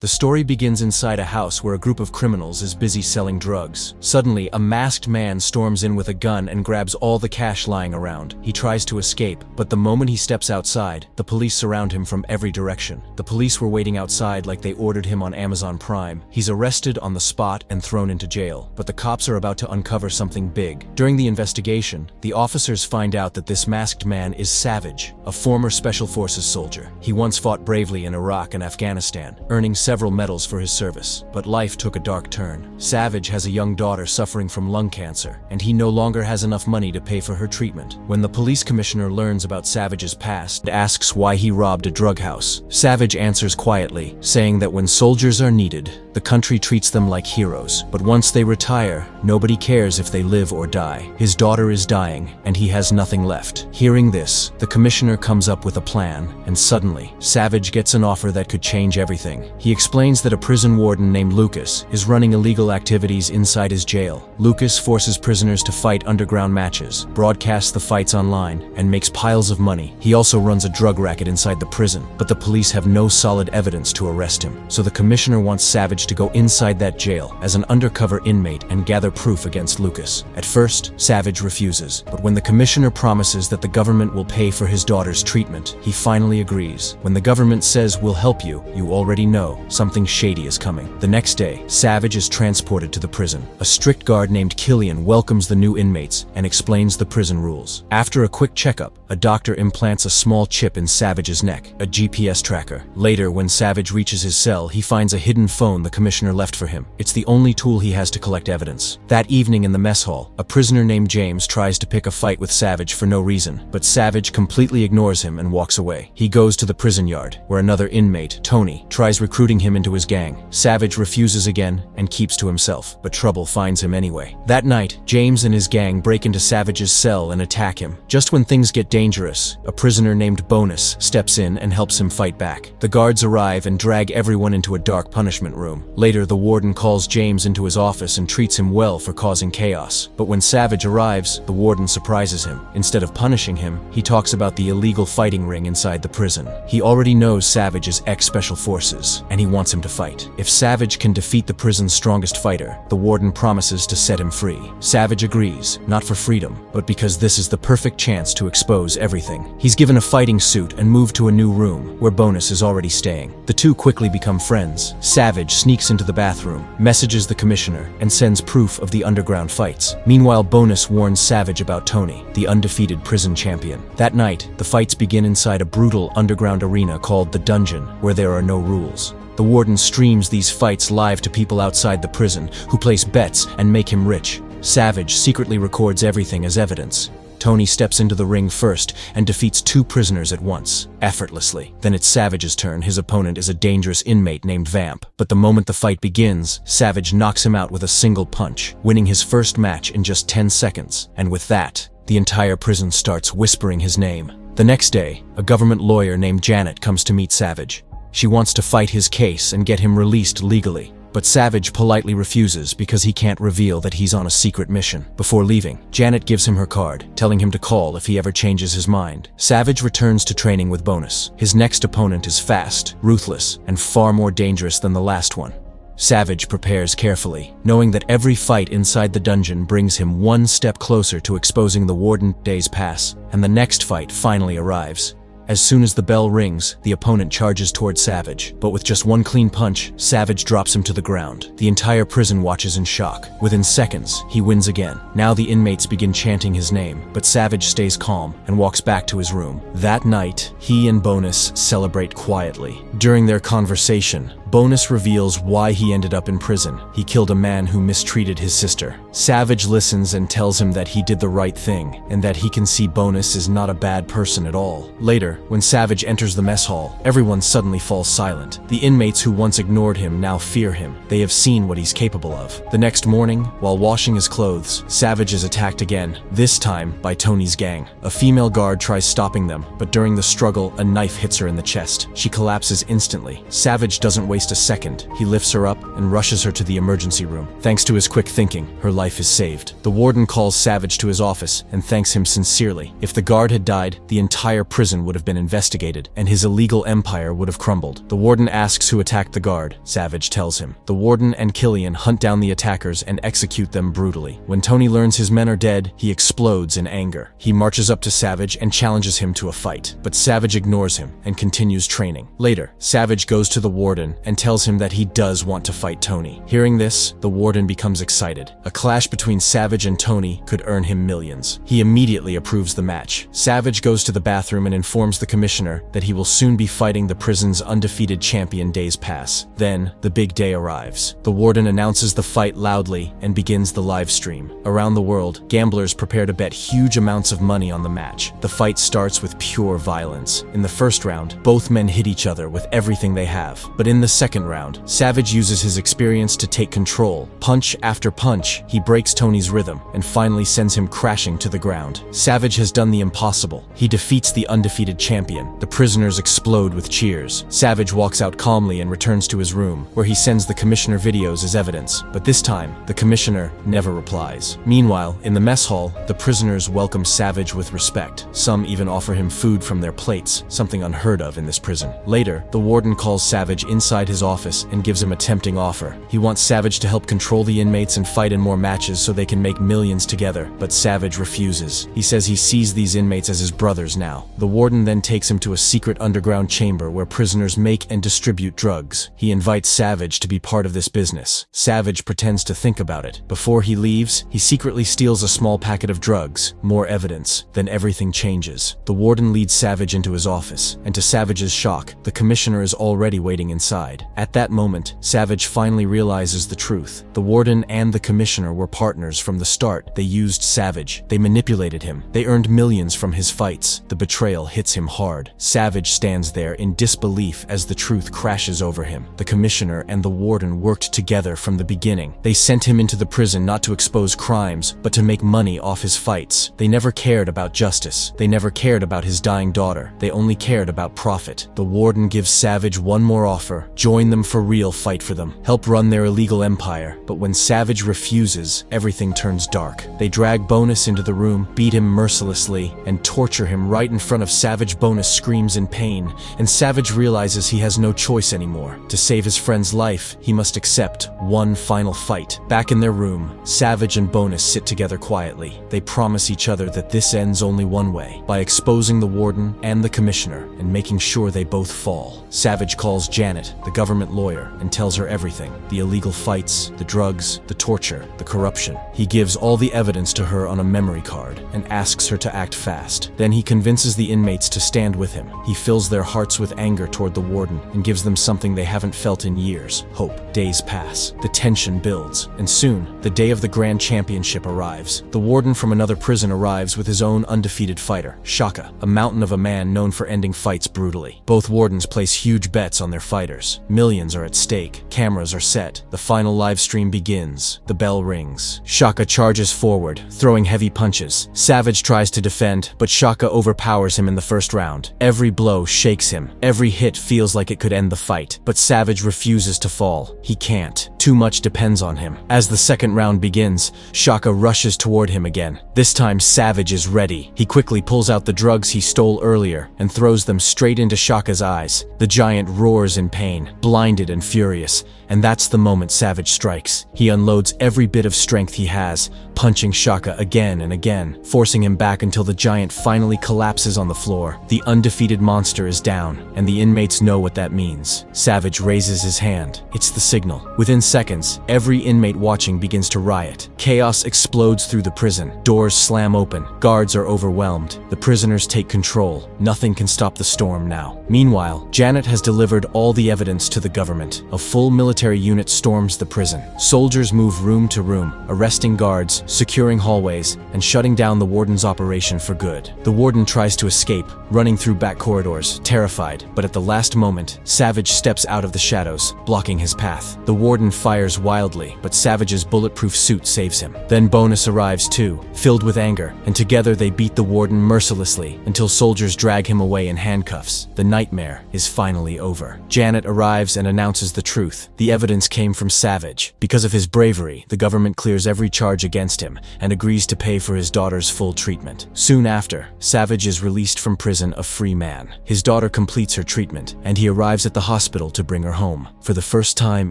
The story begins inside a house where a group of criminals is busy selling drugs. Suddenly, a masked man storms in with a gun and grabs all the cash lying around. He tries to escape, but the moment he steps outside, the police surround him from every direction. The police were waiting outside like they ordered him on Amazon Prime. He's arrested on the spot and thrown into jail, but the cops are about to uncover something big. During the investigation, the officers find out that this masked man is Savage, a former Special Forces soldier. He once fought bravely in Iraq and Afghanistan, earning several medals for his service. But life took a dark turn. Savage has a young daughter suffering from lung cancer, and he no longer has enough money to pay for her treatment. When the police commissioner learns about Savage's past and asks why he robbed a drug house, Savage answers quietly, saying that when soldiers are needed, the country treats them like heroes. But once they retire, nobody cares if they live or die. His daughter is dying, and he has nothing left. Hearing this, the commissioner comes up with a plan, and suddenly, Savage gets an offer that could change everything. He explains that a prison warden named Lucas is running illegal activities inside his jail. Lucas forces prisoners to fight underground matches, broadcasts the fights online, and makes piles of money. He also runs a drug racket inside the prison, but the police have no solid evidence to arrest him. So the commissioner wants Savage to go inside that jail as an undercover inmate and gather proof against Lucas. At first, Savage refuses, but when the commissioner promises that the government will pay for his daughter's treatment, he finally agrees. When the government says we'll help you, you already know something shady is coming. The next day, Savage is transported to the prison. A strict guard named Killian welcomes the new inmates and explains the prison rules. After a quick checkup, a doctor implants a small chip in Savage's neck, a GPS tracker. Later, when Savage reaches his cell, he finds a hidden phone the commissioner left for him. It's the only tool he has to collect evidence. That evening in the mess hall, a prisoner named James tries to pick a fight with Savage for no reason, but Savage completely ignores him and walks away. He goes to the prison yard, where another inmate, Tony, tries recruiting him into his gang. Savage refuses again and keeps to himself, but trouble finds him anyway. That night, James and his gang break into Savage's cell and attack him. Just when things get dangerous, a prisoner named Bonus steps in and helps him fight back. The guards arrive and drag everyone into a dark punishment room. Later, the warden calls James into his office and treats him well for causing chaos. But when Savage arrives, the warden surprises him. Instead of punishing him, he talks about the illegal fighting ring inside the prison. He already knows Savage is ex-Special Forces, and he wants him to fight. If Savage can defeat the prison's strongest fighter, the warden promises to set him free. Savage agrees, not for freedom, but because this is the perfect chance to expose everything. He's given a fighting suit and moved to a new room, where Bonus is already staying. The two quickly become friends. Savage sneaks into the bathroom, messages the commissioner, and sends proof of the underground fights. Meanwhile, Bonus warns Savage about Tony, the undefeated prison champion. That night, the fights begin inside a brutal underground arena called the Dungeon, where there are no rules. The warden streams these fights live to people outside the prison, who place bets and make him rich. Savage secretly records everything as evidence. Tony steps into the ring first and defeats two prisoners at once, effortlessly. Then it's Savage's turn. His opponent is a dangerous inmate named Vamp. But the moment the fight begins, Savage knocks him out with a single punch, winning his first match in just 10 seconds. And with that, the entire prison starts whispering his name. The next day, a government lawyer named Janet comes to meet Savage. She wants to fight his case and get him released legally. But Savage politely refuses because he can't reveal that he's on a secret mission. Before leaving, Janet gives him her card, telling him to call if he ever changes his mind. Savage returns to training with Bonus. His next opponent is fast, ruthless, and far more dangerous than the last one. Savage prepares carefully, knowing that every fight inside the dungeon brings him one step closer to exposing the warden. Days pass, and the next fight finally arrives. As soon as the bell rings, the opponent charges towards Savage, but with just one clean punch, Savage drops him to the ground. The entire prison watches in shock. Within seconds, he wins again. Now the inmates begin chanting his name, but Savage stays calm and walks back to his room. That night, he and Bonus celebrate quietly. During their conversation, Bonus reveals why he ended up in prison. He killed a man who mistreated his sister. Savage listens and tells him that he did the right thing, and that he can see Bonus is not a bad person at all. Later, when Savage enters the mess hall, everyone suddenly falls silent. The inmates who once ignored him now fear him. They have seen what he's capable of. The next morning, while washing his clothes, Savage is attacked again, this time by Tony's gang. A female guard tries stopping them, but during the struggle, a knife hits her in the chest. She collapses instantly. Savage doesn't waste waste a second. He lifts her up and rushes her to the emergency room. Thanks to his quick thinking, her life is saved. The warden calls Savage to his office and thanks him sincerely. If the guard had died, the entire prison would have been investigated, and his illegal empire would have crumbled. The warden asks who attacked the guard. Savage tells him. The warden and Killian hunt down the attackers and execute them brutally. When Tony learns his men are dead, he explodes in anger. He marches up to Savage and challenges him to a fight, but Savage ignores him and continues training. Later, Savage goes to the warden and tells him that he does want to fight Tony. Hearing this, the warden becomes excited. A clash between Savage and Tony could earn him millions. He immediately approves the match. Savage goes to the bathroom and informs the commissioner that he will soon be fighting the prison's undefeated champion Days Pass. Then, the big day arrives. The warden announces the fight loudly and begins the live stream. Around the world, gamblers prepare to bet huge amounts of money on the match. The fight starts with pure violence. In the first round, both men hit each other with everything they have. But in the second round, Savage uses his experience to take control. Punch after punch, he breaks Tony's rhythm and finally sends him crashing to the ground. Savage has done the impossible. He defeats the undefeated champion. The prisoners explode with cheers. Savage walks out calmly and returns to his room, where he sends the commissioner videos as evidence. But this time, the commissioner never replies. Meanwhile, in the mess hall, the prisoners welcome Savage with respect. Some even offer him food from their plates, something unheard of in this prison. Later, the warden calls Savage inside his office and gives him a tempting offer. He wants Savage to help control the inmates and fight in more matches so they can make millions together, but Savage refuses. He says he sees these inmates as his brothers now. The warden then takes him to a secret underground chamber where prisoners make and distribute drugs. He invites Savage to be part of this business. Savage pretends to think about it. Before he leaves, he secretly steals a small packet of drugs. More evidence. Then everything changes. The warden leads Savage into his office, and to Savage's shock, the commissioner is already waiting inside. At that moment, Savage finally realizes the truth. The warden and the commissioner were partners from the start. They used Savage. They manipulated him. They earned millions from his fights. The betrayal hits him hard. Savage stands there in disbelief as the truth crashes over him. The commissioner and the warden worked together from the beginning. They sent him into the prison not to expose crimes, but to make money off his fights. They never cared about justice. They never cared about his dying daughter. They only cared about profit. The warden gives Savage one more offer. Join them for real, fight for them. Help run their illegal empire. But when Savage refuses, everything turns dark. They drag Bonus into the room, beat him mercilessly, and torture him right in front of Savage. Bonus screams in pain, and Savage realizes he has no choice anymore. To save his friend's life, he must accept one final fight. Back in their room, Savage and Bonus sit together quietly. They promise each other that this ends only one way, by exposing the warden and the commissioner and making sure they both fall. Savage calls Janet, the government lawyer, and tells her everything. The illegal fights, the drugs, the torture, the corruption. He gives all the evidence to her on a memory card and asks her to act fast. Then he convinces the inmates to stand with him. He fills their hearts with anger toward the warden and gives them something they haven't felt in years: hope. Days pass. The tension builds, and soon, the day of the grand championship arrives. The warden from another prison arrives with his own undefeated fighter, Shaka, a mountain of a man known for ending fights brutally. Both wardens place huge bets on their fighters. Millions are at stake. Cameras are set. The final live stream begins. The bell rings. Shaka charges forward, throwing heavy punches. Savage tries to defend, but Shaka overpowers him in the first round. Every blow shakes him. Every hit feels like it could end the fight, but Savage refuses to fall. He can't. Too much depends on him. As the second round begins, Shaka rushes toward him again. This time, Savage is ready. He quickly pulls out the drugs he stole earlier and throws them straight into Shaka's eyes. The giant roars in pain, blinded and furious, and that's the moment Savage strikes. He unloads every bit of strength he has, punching Shaka again and again, forcing him back until the giant finally collapses on the floor. The undefeated monster is down, and the inmates know what that means. Savage raises his hand. It's the signal. Within seconds, every inmate watching begins to riot. Chaos explodes through the prison. Doors slam open. Guards are overwhelmed. The prisoners take control. Nothing can stop the storm now. Meanwhile, Janet has delivered all the evidence to the government. A full military paramilitary unit storms the prison. Soldiers move room to room, arresting guards, securing hallways, and shutting down the warden's operation for good. The warden tries to escape, running through back corridors, terrified, but at the last moment, Savage steps out of the shadows, blocking his path. The warden fires wildly, but Savage's bulletproof suit saves him. Then Bonus arrives too, filled with anger, and together they beat the warden mercilessly until soldiers drag him away in handcuffs. The nightmare is finally over. Janet arrives and announces the truth. The evidence came from Savage. Because of his bravery, the government clears every charge against him and agrees to pay for his daughter's full treatment. Soon after, Savage is released from prison a free man. His daughter completes her treatment, and he arrives at the hospital to bring her home. For the first time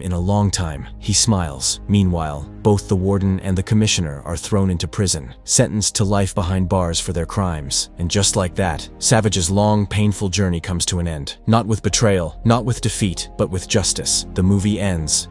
in a long time, he smiles. Meanwhile, both the warden and the commissioner are thrown into prison, sentenced to life behind bars for their crimes. And just like that, Savage's long, painful journey comes to an end. Not with betrayal, not with defeat, but with justice. The movie ends,